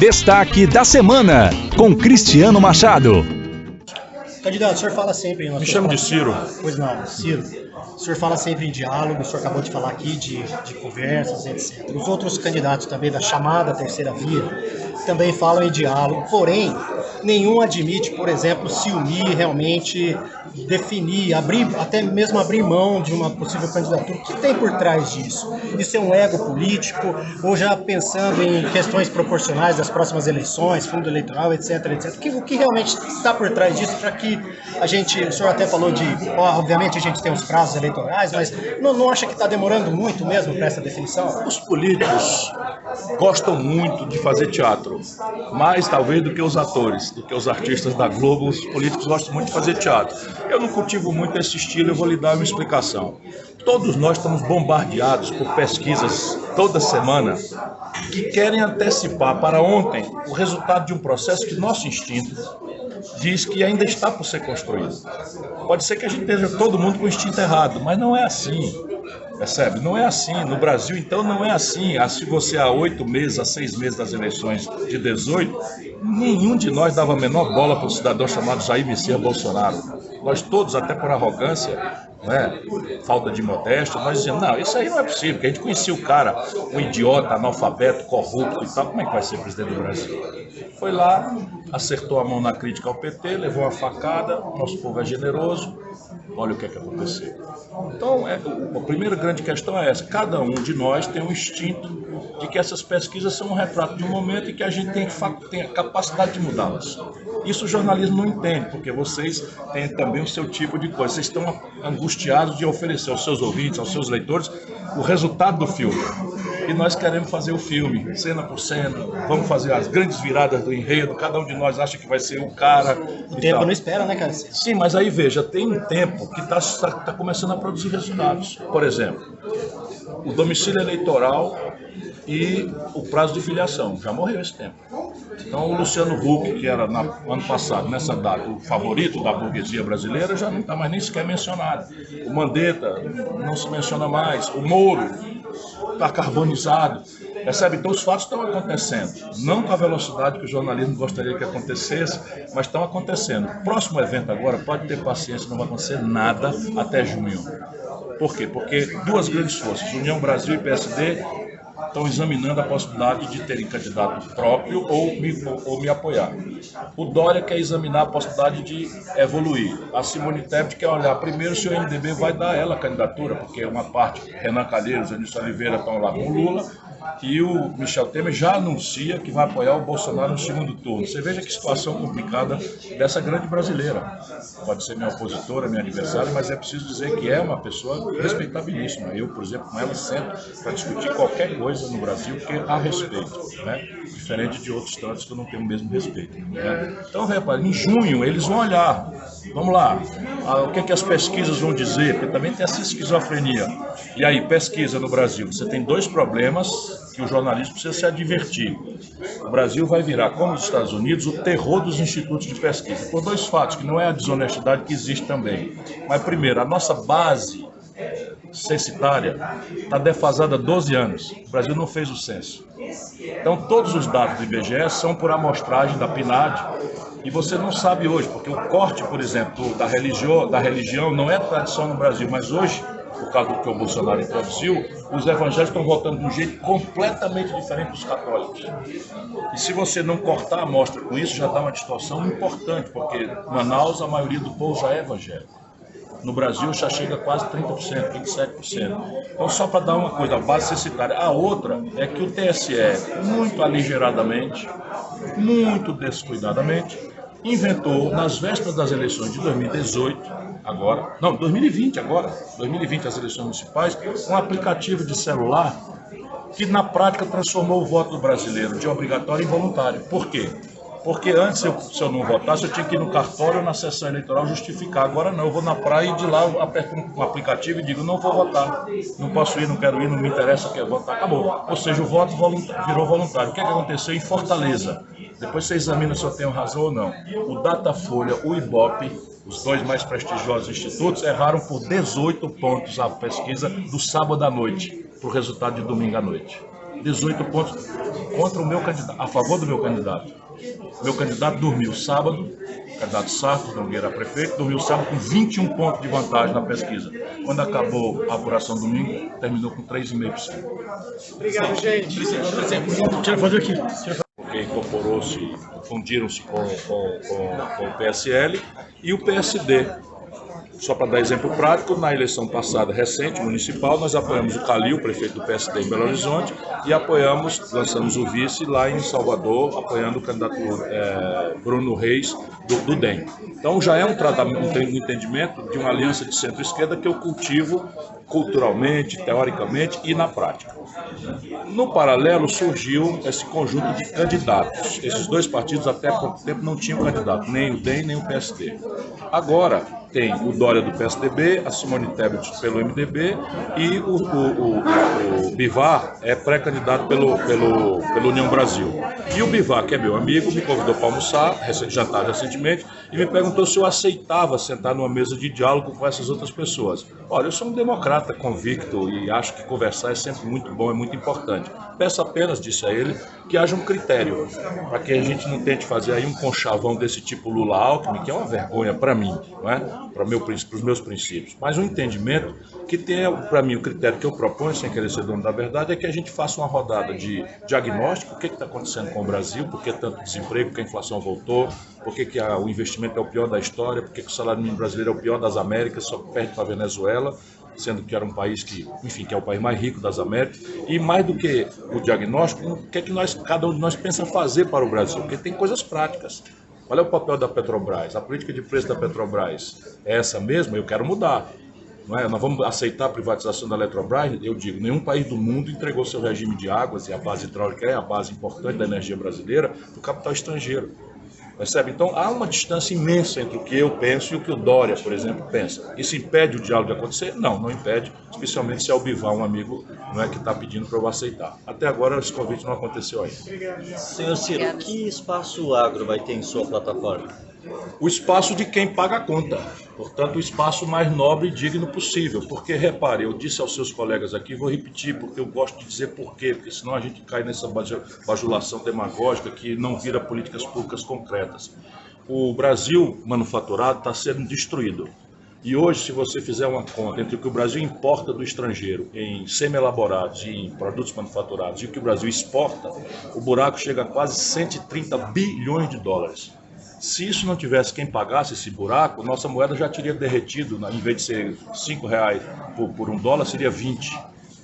Destaque da semana, com Cristiano Machado. Candidato, o senhor fala sempre... Me chamo de Ciro. Pois não, Ciro. O senhor fala sempre em diálogo, o senhor acabou de falar aqui de conversas, etc. Os outros candidatos também da chamada terceira via também falam em diálogo, porém, nenhum admite, por exemplo, se unir realmente, definir, até mesmo abrir mão de uma possível candidatura. O que tem por trás disso? Isso é um ego político ou já pensando em questões proporcionais das próximas eleições, fundo eleitoral, etc, etc? O que realmente está por trás disso para que a gente, o senhor até falou obviamente a gente tem os prazos eleitorais, mas não acha que está demorando muito mesmo para essa definição? Os políticos gostam muito de fazer teatro, mais talvez do que os atores, do que os artistas da Globo. Os políticos gostam muito de fazer teatro. Eu não cultivo muito esse estilo, eu vou lhe dar uma explicação. Todos nós estamos bombardeados por pesquisas toda semana que querem antecipar para ontem o resultado de um processo que nosso instinto diz que ainda está por ser construído. Pode ser que a gente esteja todo mundo com o instinto errado, mas não é assim. Percebe? Não é assim. No Brasil, então, não é assim. Se você há 8 meses, há 6 meses das eleições de 18, nenhum de nós dava a menor bola para o cidadão chamado Jair Messias Bolsonaro. Nós todos, até por arrogância, né, falta de modéstia, nós dizíamos, não, isso aí não é possível, porque a gente conhecia o cara, um idiota, analfabeto, corrupto e tal, como é que vai ser presidente do Brasil? Foi lá, acertou a mão na crítica ao PT, levou uma facada, nosso povo é generoso, olha o que é que aconteceu. Então, a primeira grande questão é essa, cada um de nós tem um instinto de que essas pesquisas são um retrato de um momento e que a gente tem a capacidade de mudá-las. Isso o jornalismo não entende, porque vocês têm também o seu tipo de coisa, vocês estão angustiados de oferecer aos seus ouvintes, aos seus leitores, o resultado do filme. E nós queremos fazer o filme, cena por cena, vamos fazer as grandes viradas do enredo, cada um de nós acha que vai ser o cara. O tempo não espera, né, cara? Sim, mas aí veja, tem um tempo que está começando a produzir resultados. Por exemplo, o domicílio eleitoral e o prazo de filiação, já morreu esse tempo. Então o Luciano Huck, que era no ano passado, nessa data, o favorito da burguesia brasileira, já não está mais nem sequer mencionado. O Mandetta não se menciona mais, o Moro está carbonizado. Percebe? Então os fatos estão acontecendo, não com a velocidade que o jornalismo gostaria que acontecesse, mas estão acontecendo. O próximo evento agora, pode ter paciência, não vai acontecer nada até junho. Por quê? Porque duas grandes forças, União Brasil e PSD, estão examinando a possibilidade de terem candidato próprio ou me apoiar. O Dória quer examinar a possibilidade de evoluir. A Simone Tebet quer olhar primeiro se o MDB vai dar ela a candidatura, porque uma parte, Renan Calheiros e Anísio Oliveira estão lá com o Lula, e o Michel Temer já anuncia que vai apoiar o Bolsonaro no segundo turno. Você veja que situação complicada dessa grande brasileira. Pode ser minha opositora, minha adversária, mas é preciso dizer que é uma pessoa respeitabilíssima. Eu, por exemplo, com ela sento para discutir qualquer coisa no Brasil que há respeito, né? Diferente de outros tantos que eu não tenho o mesmo respeito, né? Então, repare, em junho eles vão olhar, vamos lá, o que é que as pesquisas vão dizer, porque também tem essa esquizofrenia. E aí, pesquisa no Brasil, você tem dois problemas que o jornalismo precisa se advertir. O Brasil vai virar, como os Estados Unidos, o terror dos institutos de pesquisa, por dois fatos, que não é a desonestidade que existe também. Mas, primeiro, a nossa base censitária está defasada há 12 anos. O Brasil não fez o censo. Então, todos os dados do IBGE são por amostragem da PNAD, e você não sabe hoje, porque o corte, por exemplo, da religião não é tradição no Brasil, mas hoje, por causa do que o Bolsonaro introduziu, os evangélicos estão votando de um jeito completamente diferente dos católicos. E se você não cortar a amostra com isso, já dá uma distorção importante, porque em Manaus a maioria do povo já é evangélico. No Brasil já chega a quase 30%, 27%. Então, só para dar uma coisa, a base censitária. A outra é que o TSE, muito aligeradamente, muito descuidadamente, inventou, nas vésperas das eleições de 2018, 2020 as eleições municipais, um aplicativo de celular que na prática transformou o voto do brasileiro de obrigatório em voluntário. Por quê? Porque antes, se eu não votasse, eu tinha que ir no cartório ou na sessão eleitoral justificar. Agora não, eu vou na praia e de lá eu aperto um aplicativo e digo, não vou votar, não posso ir, não quero ir, não me interessa, quero votar, acabou. Ou seja, o voto virou voluntário. O que é que aconteceu em Fortaleza? Depois você examina se eu tenho razão ou não. O Datafolha, o Ibope, os dois mais prestigiosos institutos, erraram por 18 pontos a pesquisa do sábado à noite, para o resultado de domingo à noite. 18 pontos contra o meu candidato, a favor do meu candidato. Meu candidato dormiu sábado, o candidato Sarto Nogueira a prefeito, dormiu sábado com 21 pontos de vantagem na pesquisa. Quando acabou a apuração domingo, terminou com 3,5%. Obrigado, gente. Deixa eu fazer aqui. Porque incorporou-se, fundiram-se com o PSL e o PSD. Só para dar exemplo prático, na eleição passada, recente, municipal, nós apoiamos o Calil, prefeito do PSD em Belo Horizonte, e lançamos o vice lá em Salvador, apoiando o candidato Bruno Reis, do DEM. Então já é um entendimento de uma aliança de centro-esquerda que eu cultivo culturalmente, teoricamente e na prática. No paralelo surgiu esse conjunto de candidatos. Esses dois partidos até há pouco tempo não tinham candidato, nem o DEM nem o PSD. Agora tem o Dória do PSDB, a Simone Tebet pelo MDB e o Bivar é pré-candidato pelo União Brasil. E o Bivar, que é meu amigo, me convidou para almoçar, jantar recentemente, e me perguntou se eu aceitava sentar numa mesa de diálogo com essas outras pessoas. Olha, eu sou um democrata convicto e acho que conversar é sempre muito bom, é muito importante. Peço apenas, disse a ele, que haja um critério, para que a gente não tente fazer aí um conchavão desse tipo Lula-Alckmin, que é uma vergonha para mim, não é? Para os meus princípios. Mas um entendimento que tem, para mim, o critério que eu proponho, sem querer ser dono da verdade, é que a gente faça uma rodada de diagnóstico, o que está acontecendo com o Brasil, por que tanto desemprego, por que a inflação voltou, por que o investimento é o pior da história, por que o salário mínimo brasileiro é o pior das Américas, só perde para a Venezuela, sendo que era um país que, enfim, que é o país mais rico das Américas, e mais do que o diagnóstico, o que é que cada um de nós pensa fazer para o Brasil, porque tem coisas práticas. Qual é o papel da Petrobras? A política de preço da Petrobras é essa mesma? Eu quero mudar. Não é? Nós vamos aceitar a privatização da Eletrobras? Eu digo, nenhum país do mundo entregou seu regime de águas, e a base hidráulica é a base importante da energia brasileira, para o capital estrangeiro. Percebe? Então há uma distância imensa entre o que eu penso e o que o Dória, por exemplo, pensa. Isso impede o diálogo de acontecer? Não, não impede, especialmente se é o Bivar, um amigo, não é, que está pedindo para eu aceitar. Até agora esse convite não aconteceu ainda. Senhor Ciro, que espaço agro vai ter em sua plataforma? O espaço de quem paga a conta, portanto o espaço mais nobre e digno possível, porque repare, eu disse aos seus colegas aqui, vou repetir porque eu gosto de dizer por quê, porque senão a gente cai nessa bajulação demagógica que não vira políticas públicas concretas. O Brasil manufaturado está sendo destruído. E hoje, se você fizer uma conta entre o que o Brasil importa do estrangeiro em semi-elaborados e em produtos manufaturados e o que o Brasil exporta, o buraco chega a quase 130 bilhões de dólares. Se isso não tivesse quem pagasse esse buraco, nossa moeda já teria derretido, em vez de ser R$5 por $1, seria 20.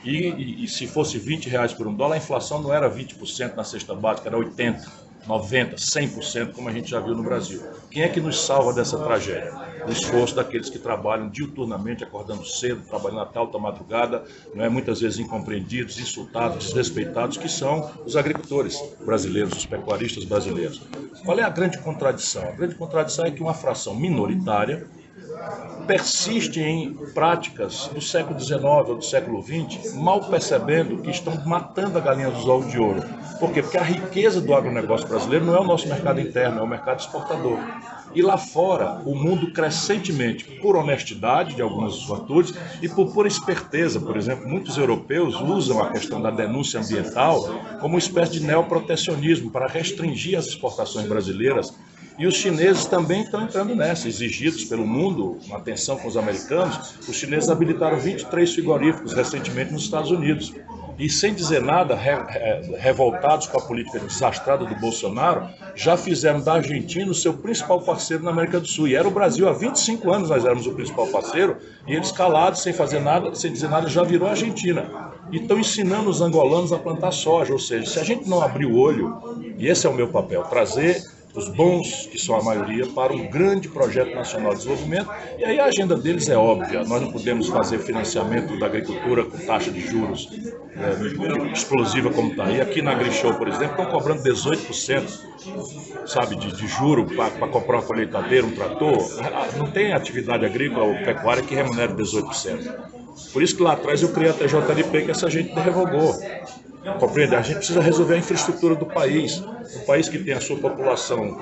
E se fosse R$20 por $1, a inflação não era 20% na cesta básica, era 80%, 90%, 100%, como a gente já viu no Brasil. Quem é que nos salva dessa tragédia? O esforço daqueles que trabalham diuturnamente, acordando cedo, trabalhando até alta madrugada, não é, muitas vezes incompreendidos, insultados, desrespeitados, que são os agricultores brasileiros, os pecuaristas brasileiros. Qual é a grande contradição? A grande contradição é que uma fração minoritária persiste em práticas do século XIX ou do século XX, mal percebendo que estão matando a galinha dos ovos de ouro. Por quê? Porque a riqueza do agronegócio brasileiro não é o nosso mercado interno, é o mercado exportador. E lá fora, o mundo crescentemente, por honestidade de algumas atitudes e por pura esperteza, por exemplo, muitos europeus usam a questão da denúncia ambiental como uma espécie de neoprotecionismo para restringir as exportações brasileiras. E os chineses também estão entrando nessa, exigidos pelo mundo, uma tensão com os americanos. Os chineses habilitaram 23 frigoríficos recentemente nos Estados Unidos. E sem dizer nada, revoltados com a política desastrada do Bolsonaro, já fizeram da Argentina o seu principal parceiro na América do Sul. E era o Brasil, há 25 anos nós éramos o principal parceiro, e eles calados, sem fazer nada, sem dizer nada, já virou a Argentina. E estão ensinando os angolanos a plantar soja, ou seja, se a gente não abrir o olho, e esse é o meu papel, trazer os bons, que são a maioria, para um grande projeto nacional de desenvolvimento. E aí a agenda deles é óbvia. Nós não podemos fazer financiamento da agricultura com taxa de juros explosiva como está aí. Aqui na AgriShow, por exemplo, estão cobrando 18%, sabe, de juro para comprar uma colheitadeira, um trator. Não tem atividade agrícola ou pecuária que remunere 18%. Por isso que lá atrás eu criei a TJLP, que essa gente revogou. Compreende? A gente precisa resolver a infraestrutura do país. Um país que tem a sua população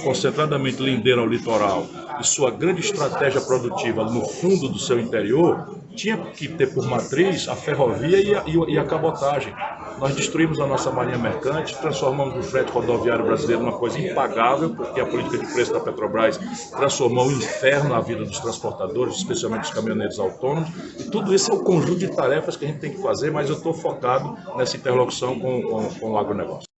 concentradamente lindeira ao litoral e sua grande estratégia produtiva no fundo do seu interior, tinha que ter por matriz a ferrovia e a cabotagem. Nós destruímos a nossa marinha mercante, transformamos o frete rodoviário brasileiro numa coisa impagável, porque a política de preço da Petrobras transformou o inferno na vida dos transportadores, especialmente os caminhoneiros autônomos. E tudo isso é o conjunto de tarefas que a gente tem que fazer, mas eu estou focado nessa interlocução com o agronegócio.